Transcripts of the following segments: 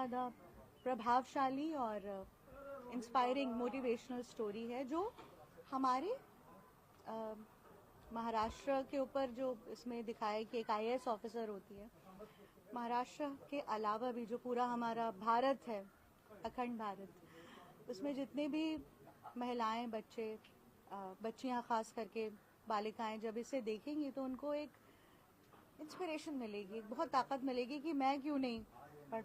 ज़्यादा प्रभावशाली और इंस्पायरिंग मोटिवेशनल स्टोरी है जो हमारे महाराष्ट्र के ऊपर जो इसमें दिखाया है कि एक IAS ऑफिसर होती है। महाराष्ट्र के अलावा भी जो पूरा हमारा भारत है, अखंड भारत, उसमें जितने भी महिलाएं, बच्चे, बच्चियां, खास करके बालिकाएं जब इसे देखेंगी तो उनको एक इंस्पिरेशन मिलेगी, बहुत ताकत मिलेगी कि मैं क्यों नहीं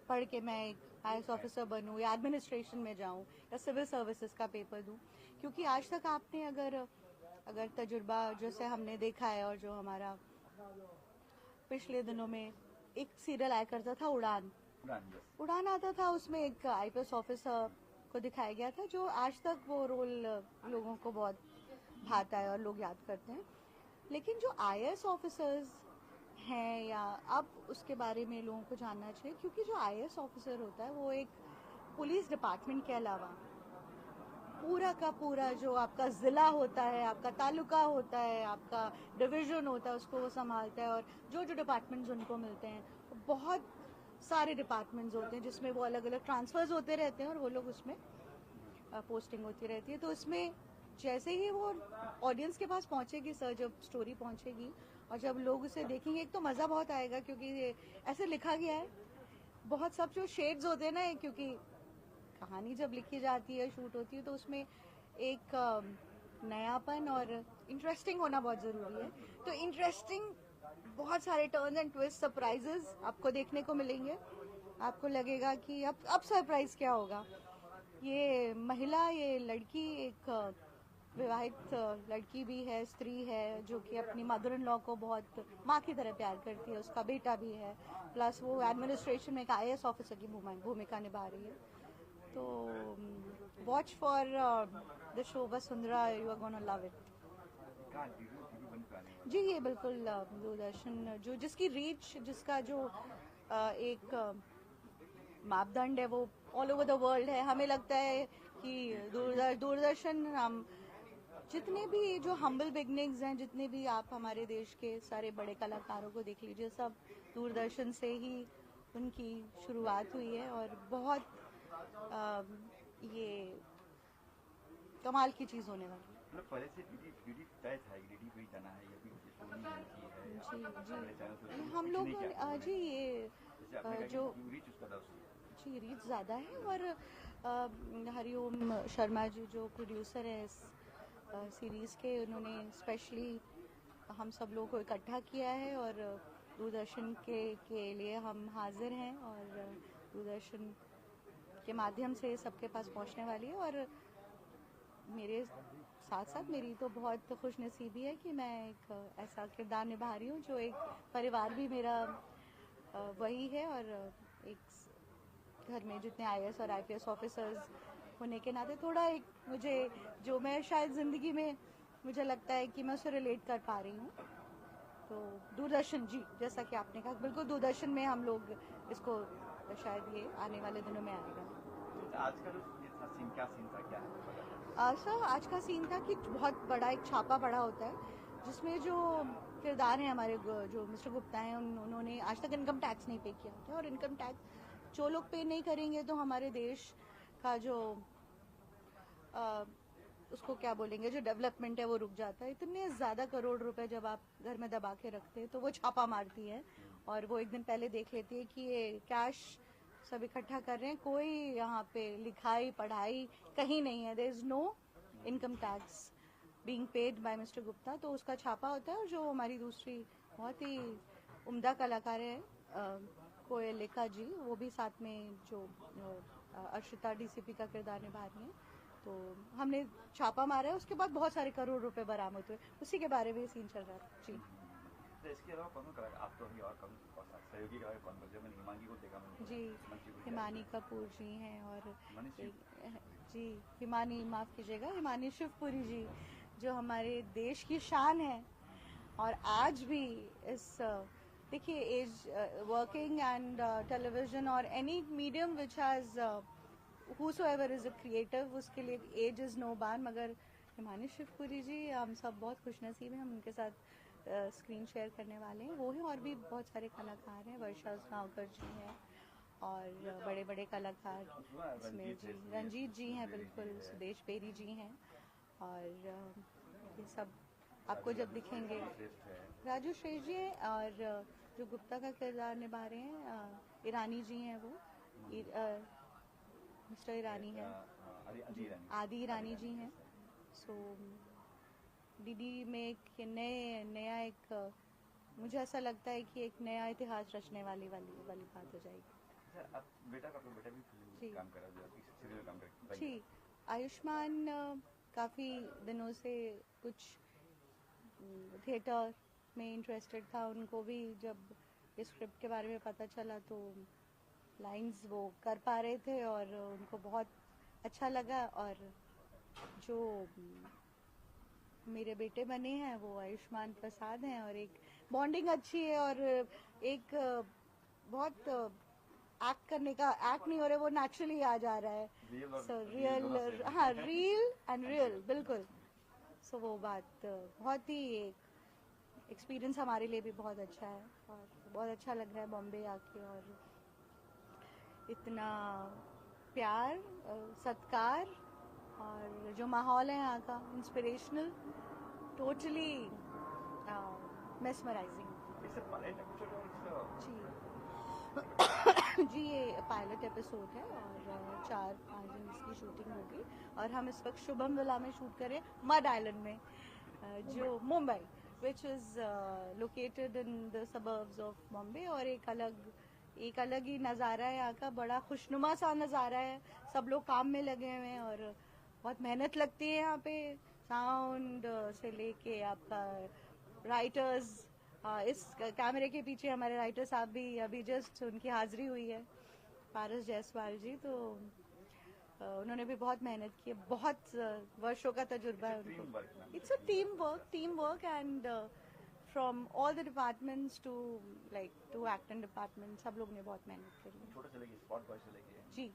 पढ़ के मैं एक IAS ऑफिसर बनूं या एडमिनिस्ट्रेशन में जाऊं या सिविल सर्विसेज का पेपर दूं। क्योंकि आज तक आपने अगर तजुर्बा जैसे हमने देखा है, और जो हमारा पिछले दिनों में एक सीरियल आया करता था उड़ान आता था, उसमें एक IPS ऑफिसर को दिखाया गया था जो आज तक वो रोल लोगों को बहुत भाता है और लोग याद करते हैं। लेकिन जो IAS ऑफिसर्स हैं, या अब उसके बारे में लोगों को जानना चाहिए, क्योंकि जो IAS ऑफिसर होता है वो एक पुलिस डिपार्टमेंट के अलावा पूरा का पूरा जो आपका जिला होता है, आपका तालुका होता है, आपका डिवीजन होता है, उसको वो संभालता है। और जो जो डिपार्टमेंट्स उनको मिलते हैं, बहुत सारे डिपार्टमेंट्स होते हैं जिसमें वो अलग अलग ट्रांसफर्स होते रहते हैं और वो लोग उसमें पोस्टिंग होती रहती है। तो उसमें जैसे ही वो ऑडियंस के पास पहुंचेगी सर, जब स्टोरी पहुंचेगी और जब लोग उसे देखेंगे, एक तो मज़ा बहुत आएगा क्योंकि ये ऐसे लिखा गया है, बहुत सब जो शेड्स होते हैं ना, क्योंकि कहानी जब लिखी जाती है, शूट होती है, तो उसमें एक नयापन और इंटरेस्टिंग होना बहुत ज़रूरी है। तो इंटरेस्टिंग, बहुत सारे टर्न्स एंड ट्विस्ट, सरप्राइजेस आपको देखने को मिलेंगे। आपको लगेगा कि अब सरप्राइज क्या होगा। ये महिला, ये लड़की एक विवाहित लड़की भी है, स्त्री है, जो कि अपनी मदर इन लॉ को बहुत माँ की तरह प्यार करती है। उसका बेटा भी है, प्लस वो एडमिनिस्ट्रेशन में एक IAS ऑफिसर की भूमिका निभा रही है। तो watch for the show Vasundhara, you are gonna love it. जी, ये बिल्कुल दूरदर्शन जो जिसकी रीच, जिसका जो एक मापदंड है, वो ऑल ओवर द वर्ल्ड है। हमें लगता है कि दूरदर्शन, हम जितने भी जो हम्बल बिगनिंग्स हैं, जितने भी आप हमारे देश के सारे बड़े कलाकारों को देख लीजिए, सब दूरदर्शन से ही उनकी शुरुआत हुई है। और बहुत ये कमाल की चीज़ होने वाली है। मतलब पहले से डीडी तय था कि डीडी पे ही जाना है, या फिर स्टोरी मिलती है? जी, हम लोग जी, ये जो रीच उसका था जी रीच ज़्यादा है। और हरिओम शर्मा जी जो प्रोड्यूसर हैं इस सीरीज़ के, उन्होंने स्पेशली हम सब लोग को इकट्ठा किया है और दूरदर्शन के लिए हम हाजिर हैं, और दूरदर्शन के माध्यम से सबके पास पहुंचने वाली है। और मेरे साथ साथ मेरी तो बहुत खुशनसीबी है कि मैं एक ऐसा किरदार निभा रही हूँ जो एक परिवार भी मेरा वही है, और एक घर में जितने IAS और IPS ऑफिसर्स होने के नाते थोड़ा एक मुझे, जो मैं शायद ज़िंदगी में मुझे लगता है कि मैं उसे रिलेट कर पा रही हूँ। तो दूरदर्शन, जी, जैसा कि आपने कहा, बिल्कुल दूरदर्शन में हम लोग इसको शायद ये आने वाले दिनों में आएगा। आज का सीन क्या था? सर, आज का सीन था कि बहुत बड़ा एक छापा पड़ा होता है जिसमें जो किरदार हैं हमारे, जो मिस्टर गुप्ता हैं, उन्होंने आज तक इनकम टैक्स नहीं पे किया था। और इनकम टैक्स जो लोग पे नहीं करेंगे तो हमारे देश का जो उसको क्या बोलेंगे, जो डेवलपमेंट है वो रुक जाता है। इतने ज़्यादा करोड़ रुपए जब आप घर में दबा के रखते हैं तो वो छापा मारती है और वो एक दिन पहले देख लेती है कि ये कैश सब इकट्ठा कर रहे हैं, कोई यहाँ पे लिखाई पढ़ाई कहीं नहीं है, there is no income tax being paid by mister Gupta. तो उसका छापा होता है। और जो हमारी दूसरी बहुत ही उम्दा कलाकार है कोयलिका जी, वो भी साथ में जो अर्शिता DCP का किरदार निभा रही हैं। तो हमने छापा मारा है, उसके बाद बहुत सारे करोड़ रुपए बरामद हुए, उसी के बारे में सीन चल रहा है। जी, तो इसके अलावा कौन कलाकार आप तो और कौन सहयोगी कलाकार कौन कौन? मैंने हिमानी को देखा, जी, हिमानी कपूर जी हैं, और जी, हिमानी, माफ़ कीजिएगा, हिमानी शिवपुरी जी, जो हमारे देश की शान है। और आज भी इस देखिए, एज वर्किंग एंड टेलीविजन और any medium which has whosoever is a creative, उसके लिए एज इज़ नो बार। मगर हिमानी शिवपुरी जी, हम सब बहुत खुशनसीब हैं, हम उनके साथ स्क्रीन शेयर करने वाले हैं। वो हैं, और भी बहुत सारे कलाकार हैं, वर्षा उसगांवकर जी हैं, और बड़े बड़े कलाकार इसमें जी, रंजीत जी हैं, बिल्कुल सुदेश बेरी जी हैं, और ये सब आपको जब दिखेंगे राजू श्रेष्ठ जी हैं, और जो गुप्ता का किरदार निभा रहे हैं ईरानी जी हैं, वो मिस्टर ईरानी हैं, आदि ईरानी जी हैं। सो डीडी में एक नया एक मुझे ऐसा लगता है कि एक नया इतिहास रचने वाली बात हो जाएगी। आप बेटा भी फिल्म काम कर रहा है, सीरियल काम कर रहा है जी। आयुष्मान काफ़ी दिनों से कुछ थिएटर में इंटरेस्टेड था, उनको भी जब इस स्क्रिप्ट के बारे में पता चला तो लाइंस वो कर पा रहे थे और उनको बहुत अच्छा लगा, और जो मेरे बेटे बने हैं वो आयुष्मान प्रसाद हैं, और एक बॉन्डिंग अच्छी है, और एक बहुत एक्ट करने का एक्ट नहीं हो रहा है, वो नेचुरली आ जा रहा है। सो रियल, हाँ, रियल एंड रियल, बिल्कुल। सो वो बात बहुत ही एक एक्सपीरियंस हमारे लिए भी बहुत अच्छा है, और बहुत अच्छा लग रहा है बॉम्बे आके, और इतना प्यार, सत्कार, और जो माहौल है यहाँ का इंस्पिरेशनल, टोटली मेस्मराइजिंग। जी ये पायलट एपिसोड है, और 4-5 दिन इसकी शूटिंग होगी, और हम इस वक्त शुभम विला में शूट करें, मड आइलैंड में, जो Mumbai, which is located in the suburbs of Bombay, और एक अलग ही नज़ारा है यहाँ का, बड़ा खुशनुमा सा नज़ारा है, सब लोग काम में लगे हुए हैं, और बहुत मेहनत लगती है यहाँ पे, साउंड से लेके आपका राइटर्स, इस कैमरे के पीछे हमारे राइटर साहब भी अभी जस्ट उनकी हाजिरी हुई है, पारस जायसवाल जी, तो उन्होंने भी बहुत मेहनत की है, बहुत वर्षों का तजुर्बा है उनको। It's a team work and from all the departments to acting department, सब लोग ने बहुत मेहनत करी है। छोटा से लेके स्पॉट बॉय से लेके जी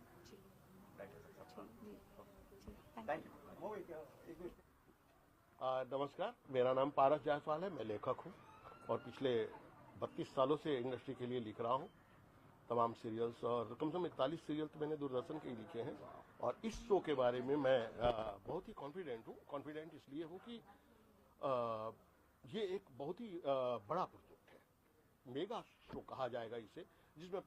थैंक यू। नमस्कार, मेरा नाम पारस जायसवाल है, मैं लेखक हूँ और पिछले 32 सालों से इंडस्ट्री के लिए लिख रहा हूँ, तमाम सीरियल्स, और कम से कम 41 सीरियल तो मैंने दूरदर्शन के लिखे हैं, और इस शो के बारे में मैं बहुत ही कॉन्फिडेंट हूँ। कॉन्फिडेंट इसलिए हूँ कि ये एक बहुत ही बड़ा प्रोजेक्ट है, मेगा शो कहा जाएगा इसे, जिसमें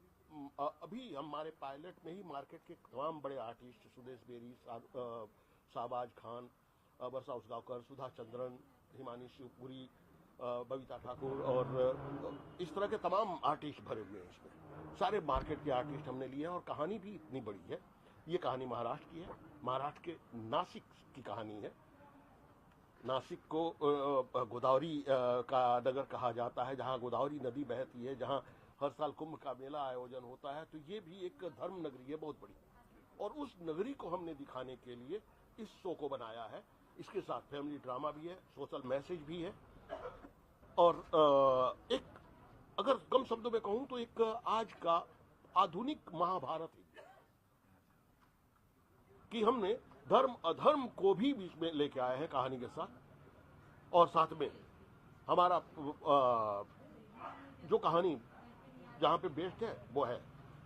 अभी हमारे पायलट में ही मार्केट के तमाम बड़े आर्टिस्ट, सुदेश बेरी, शाहबाज खान, वर्षा उसगांवकर, सुधा चंद्रन, हिमानी शिवपुरी, बबीता ठाकुर, और इस तरह के तमाम आर्टिस्ट भरे हुए हैं इसमें, सारे मार्केट के आर्टिस्ट हमने लिए हैं, और कहानी भी इतनी बड़ी है। ये कहानी महाराष्ट्र की है, महाराष्ट्र के नासिक की कहानी है। नासिक को गोदावरी का नगर कहा जाता है, जहाँ गोदावरी नदी बहती है, जहाँ हर साल कुंभ का मेला आयोजन होता है, तो ये भी एक धर्म नगरी है बहुत बड़ी, और उस नगरी को हमने दिखाने के लिए इस शो को बनाया है। इसके साथ फैमिली ड्रामा भी है, सोशल मैसेज भी है, और एक अगर कम शब्दों में कहूं तो एक आज का आधुनिक महाभारत है कि हमने धर्म अधर्म को भी बीच में लेके आए हैं कहानी के साथ, और साथ में हमारा जो कहानी जहां पे बेस्ड है वो है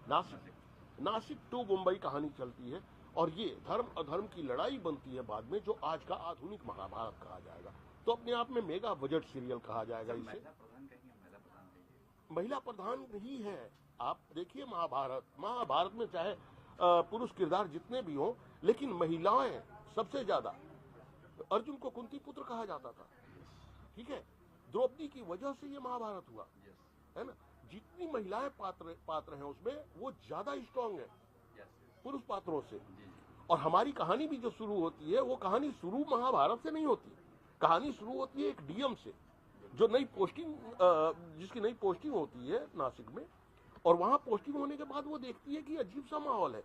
नासिक टू मुंबई कहानी चलती है, और ये धर्म अधर्म की लड़ाई बनती है बाद में, जो आज का आधुनिक महाभारत कहा जाएगा। तो अपने आप में मेगा बजट सीरियल कहा जाएगा इसे। महिला प्रधान ही है। आप देखिए महाभारत में चाहे पुरुष किरदार जितने भी हों, लेकिन महिलाएं सबसे ज्यादा। अर्जुन को कुंती पुत्र कहा जाता था, ठीक है, द्रौपदी की वजह से ये महाभारत हुआ, है ना। जितनी महिलाएं पात्र हैं उसमें, वो ज्यादा स्ट्रांग है पुरुष पात्रों से। और हमारी कहानी भी जो शुरू होती है, वो कहानी शुरू महाभारत से नहीं होती, कहानी शुरू होती है एक डीएम से, जो नई पोस्टिंग जिसकी नई पोस्टिंग होती है नासिक में, और वहां पोस्टिंग होने के बाद वो देखती है कि अजीब सा माहौल है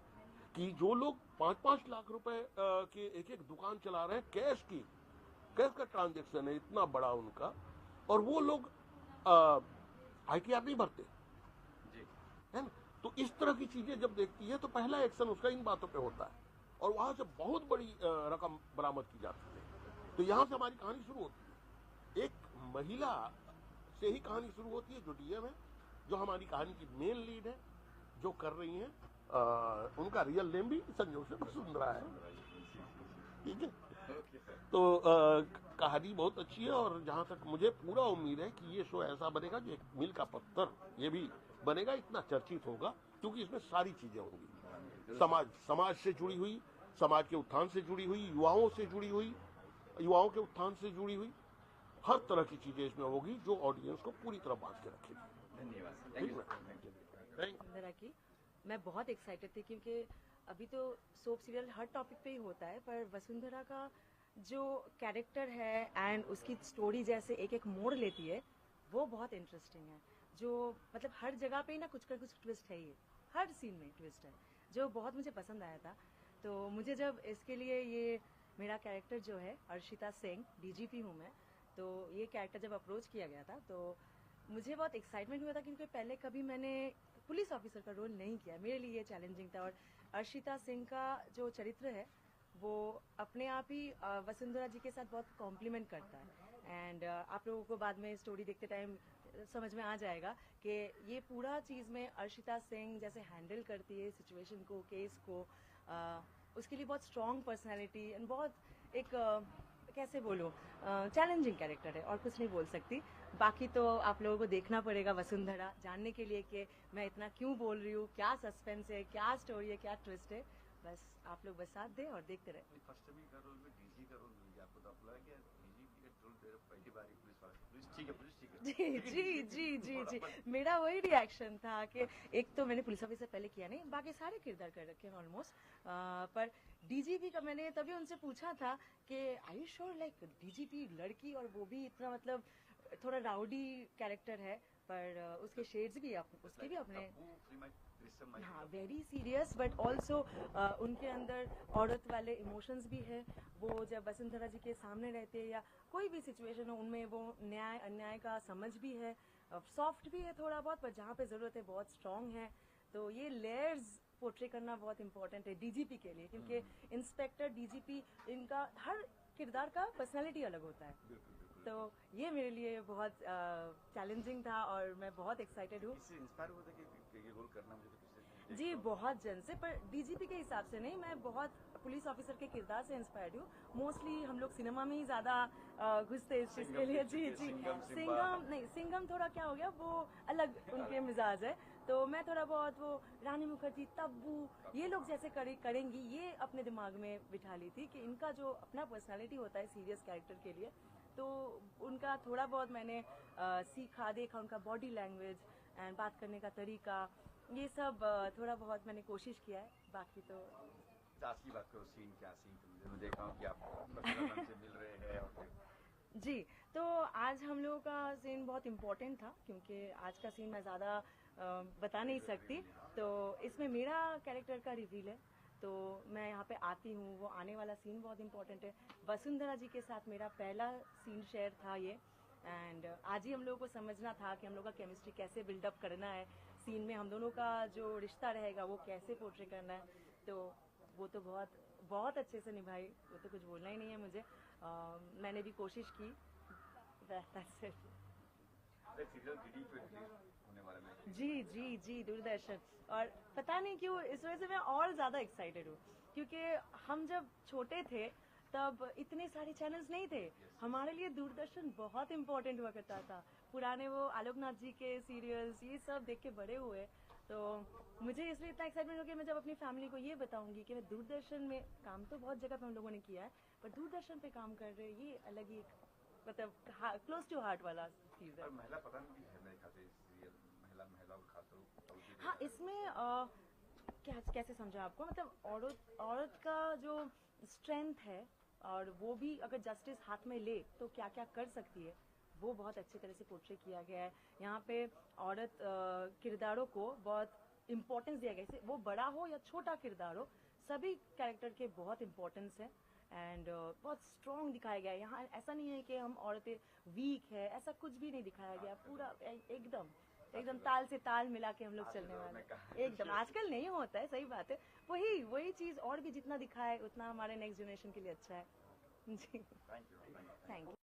कि जो लोग 5-5 लाख रुपए के एक दुकान चला रहे हैं, कैश का ट्रांजेक्शन है इतना बड़ा उनका, और वो लोग ITR नहीं भरते, है ना। तो इस तरह की चीजें जब देखती है तो पहला एक्शन उसका इन बातों पे होता है, और वहां से बहुत बड़ी रकम बरामद की जाती है। तो यहाँ से हमारी कहानी शुरू होती है, एक महिला से ही कहानी शुरू होती है जो डीएम है, जो हमारी कहानी की मेन लीड है, जो कर रही हैं, उनका रियल नेम भी संजोग से वसुंधरा है, ठीक है। तो कहानी बहुत अच्छी है, और जहां तक मुझे पूरा उम्मीद है कि ये शो ऐसा बनेगा जो एक मील का पत्थर ये भी बनेगा, इतना चर्चित होगा, क्योंकि इसमें सारी चीजें होंगी, समाज से जुड़ी हुई, समाज के उत्थान से जुड़ी हुई, युवाओं से जुड़ी हुई, युवाओं के उत्थान से जुड़ी हुई, हर तरह की चीजें इसमें होगी जो ऑडियंस को पूरी तरह बांध के रखेगी। धन्यवाद। की मैं बहुत एक्साइटेड थी, क्योंकि अभी तो सोप सीरियल हर टॉपिक पे ही होता है, पर वसुंधरा का जो कैरेक्टर है एंड उसकी स्टोरी जैसे एक एक मोड़ लेती है, वो बहुत इंटरेस्टिंग है। जो मतलब हर जगह पे ही ना कुछ ट्विस्ट है, ये हर सीन में ट्विस्ट है, जो बहुत मुझे पसंद आया था। तो मुझे जब इसके लिए ये मेरा कैरेक्टर जो है अर्शिता सिंह, डीजीपी हूँ मैं, तो ये कैरेक्टर जब अप्रोच किया गया था तो मुझे बहुत एक्साइटमेंट हुआ था, क्योंकि पहले कभी मैंने पुलिस ऑफिसर का रोल नहीं किया, मेरे लिए ये चैलेंजिंग था। और अर्शिता सिंह का जो चरित्र है वो अपने आप ही वसुंधरा जी के साथ बहुत कॉम्प्लीमेंट करता है। एंड आप लोगों को बाद में स्टोरी देखते टाइम समझ में आ जाएगा कि ये पूरा चीज़ में अर्शिता सिंह जैसे हैंडल करती है सिचुएशन को, केस को, उसके लिए बहुत स्ट्रॉन्ग पर्सनैलिटी एंड बहुत एक कैसे बोलो चैलेंजिंग कैरेक्टर है, और कुछ नहीं बोल सकती। बाकी तो आप लोगों को देखना पड़ेगा वसुंधरा, जानने के लिए कि मैं इतना क्यों बोल रही हूँ, क्या सस्पेंस है, क्या स्टोरी है, क्या ट्विस्ट है। बस आप लोग बस साथ दें और देखते रहे। फर्स्ट टाइम का रोल में डीजी का रोल मिल गया आपको, तो आप लगा कि डीजी का रोल दे रहे पहली बार पुलिस ठीक है। जी मेरा वही रिएक्शन था कि एक तो मैंने पुलिस ऑफिसर पहले किया नहीं, बाकी सारे किरदार कर रखे हैं ऑलमोस्ट, पर डीजीपी का मैंने तभी उनसे पूछा था कि आई यू श्योर, लाइक डीजीपी लड़की और वो भी इतना मतलब थोड़ा राउडी कैरेक्टर है, पर उसके शेड्स भी उसके भी अपने, हाँ वेरी सीरियस, बट ऑल्सो उनके अंदर औरत वाले इमोशंस भी है। वो जब वसुंधरा जी के सामने रहते हैं या कोई भी सिचुएशन हो, उनमें वो न्याय अन्याय का समझ भी है, सॉफ्ट भी है थोड़ा बहुत, पर जहाँ पे ज़रूरत है बहुत स्ट्रॉन्ग है। तो ये लेयर्स पोर्ट्रे करना बहुत इंपॉर्टेंट है डीजीपी के लिए, क्योंकि इंस्पेक्टर, डीजीपी, इनका हर किरदार का पर्सनैलिटी अलग होता है। तो ये मेरे लिए बहुत चैलेंजिंग था और मैं बहुत एक्साइटेड हूँ। इंस्पायर हुआ था कि ये रोल करना मुझे जी बहुत जन से, पर डीजीपी के हिसाब से नहीं, मैं बहुत पुलिस ऑफिसर के किरदार से इंस्पायर्ड हूँ। मोस्टली हम लोग सिनेमा में ही ज़्यादा घुसते इस चीज़ के लिए। जी सिंघम नहीं, सिंघम थोड़ा क्या हो गया, वो अलग उनके मिजाज है, तो मैं थोड़ा बहुत वो रानी मुखर्जी, तब्बू, ये लोग जैसे करेंगी, ये अपने दिमाग में बिठा ली थी कि इनका जो अपना पर्सनालिटी होता है सीरियस कैरेक्टर के लिए, तो उनका थोड़ा बहुत मैंने सीखा, देखा, उनका बॉडी लैंग्वेज एंड बात करने का तरीका, ये सब थोड़ा बहुत मैंने कोशिश किया है। बाकी तो आज की बात करो, सीन क्या सीन मैं देखा हूँ कि आप से मिल रहे हैं और जी, तो आज हम लोगों का सीन बहुत इम्पोर्टेंट था, क्योंकि आज का सीन मैं ज़्यादा बता नहीं सकती। तो इसमें मेरा कैरेक्टर का रिवील है, तो मैं यहाँ पे आती हूँ, वो आने वाला सीन बहुत इम्पोर्टेंट है। वसुंधरा जी के साथ मेरा पहला सीन शेयर था ये, एंड आज ही हम लोगों को समझना था कि हम लोग का केमिस्ट्री कैसे बिल्डअप करना है, सीन में हम दोनों का जो रिश्ता रहेगा वो कैसे पोर्ट्रे करना है। तो वो तो बहुत अच्छे से निभाई, वो तो कुछ बोलना ही नहीं है मुझे। मैंने भी कोशिश की। जी दूरदर्शन, और पता नहीं क्यों इस वजह से मैं और ज़्यादा एक्साइटेड हूँ, क्योंकि हम जब छोटे थे तब इतने सारे चैनल्स नहीं थे, हमारे लिए दूरदर्शन बहुत इम्पोर्टेंट हुआ करता था। पुराने वो आलोकनाथ जी के सीरियल्स, ये सब देख के बड़े हुए, तो मुझे इसलिए इतना एक्साइटमेंट हो कि मैं जब अपनी फैमिली को ये बताऊंगी कि मैं दूरदर्शन में काम, तो बहुत जगह पे हम लोगों ने किया है, पर दूरदर्शन पे काम कर रहे हैं, ये अलग ही मतलब क्लोज टू हार्ट वाला चीज़ है। महिला पता नहीं है मेरे ख्याल से सीरियल महिला खासतौर। हाँ, इसमें कैसे समझा आपको, मतलब औरत का जो स्ट्रेंथ है, और वो भी अगर जस्टिस हाथ में ले तो क्या क्या कर सकती है, वो बहुत अच्छी तरह से पोर्ट्रे किया गया है। यहाँ पे औरत किरदारों को बहुत इम्पोर्टेंस दिया गया है, वो बड़ा हो या छोटा किरदार हो, सभी कैरेक्टर के बहुत इम्पोर्टेंस है एंड बहुत स्ट्रॉन्ग दिखाया गया है। यहाँ ऐसा नहीं है कि हम औरतें वीक है, ऐसा कुछ भी नहीं दिखाया गया, पूरा एकदम ताल से ताल मिला के हम लोग चलने वाले एकदम। आजकल नहीं होता है, सही बात है, वही चीज़ और भी जितना दिखाए उतना हमारे नेक्स्ट जनरेशन के लिए अच्छा है। जी थैंक यू।